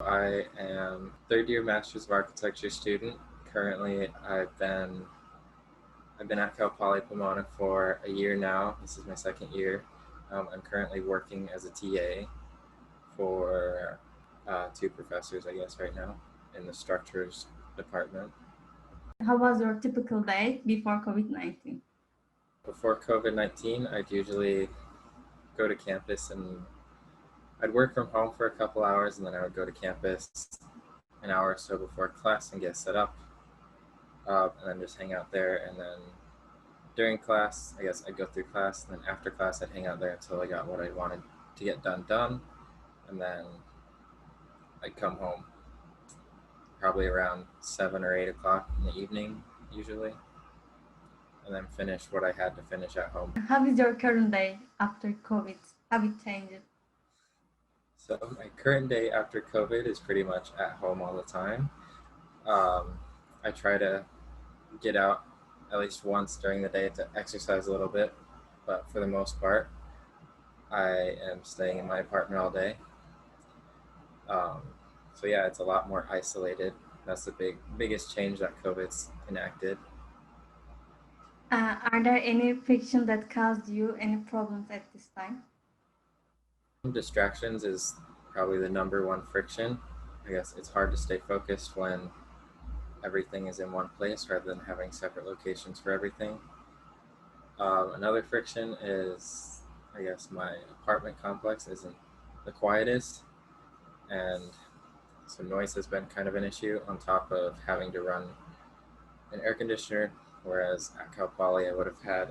I am third year Master's of Architecture student. Currently, I've been at Cal Poly Pomona for a year now. This is my second year. I'm currently working as a TA for two professors, I guess, right now in the structures department. How was your typical day before COVID-19? Before COVID-19, I'd usually go to campus and I'd work from home for a couple hours, and then I would go to campus an hour or so before class and get set up, and then just hang out there. And then during class, I guess I'd go through class, and then after class, I'd hang out there until I got what I wanted to get done, and then I'd come home probably around 7 or 8 o'clock in the evening, usually, and then finish what I had to finish at home. How is your current day after COVID? Have it changed? So my current day after COVID is pretty much at home all the time. I try to get out at least once during the day to exercise a little bit, but for the most part, I am staying in my apartment all day. So yeah, it's a lot more isolated. That's the biggest change that COVID's enacted. Are there any friction that caused you any problems at this time? Distractions is probably the number one friction. I guess it's hard to stay focused when everything is in one place rather than having separate locations for everything. Another friction is, I guess, my apartment complex isn't the quietest, and so noise has been kind of an issue on top of having to run an air conditioner, whereas at Cal Poly I would have had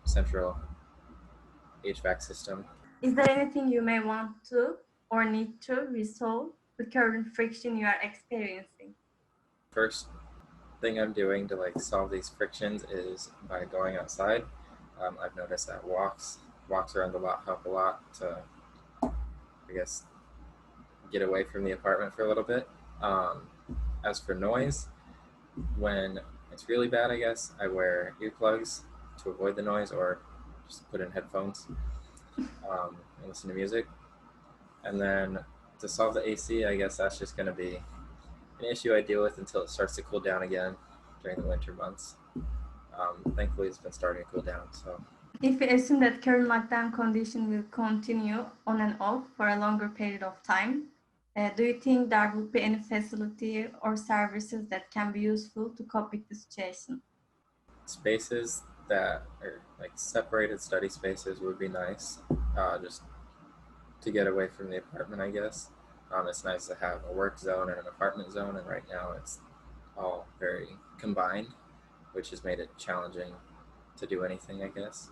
central HVAC system. Is there anything you may want to or need to resolve the current friction you are experiencing? First thing I'm doing to solve these frictions is by going outside. I've noticed that walks around the lot help a lot to, I guess, get away from the apartment for a little bit. As for noise, when it's really bad, I guess, I wear earplugs to avoid the noise, or just put in headphones and listen to music. And then to solve the AC, I guess that's just going to be an issue I deal with until it starts to cool down again during the winter months. Thankfully, it's been starting to cool down. So, if we assume that current lockdown condition will continue on and off for a longer period of time, do you think there would be any facility or services that can be useful to cope with the situation? spaces that are separated study spaces would be nice, just to get away from the apartment, I guess. It's nice to have a work zone and an apartment zone, and right now it's all very combined, which has made it challenging to do anything, I guess.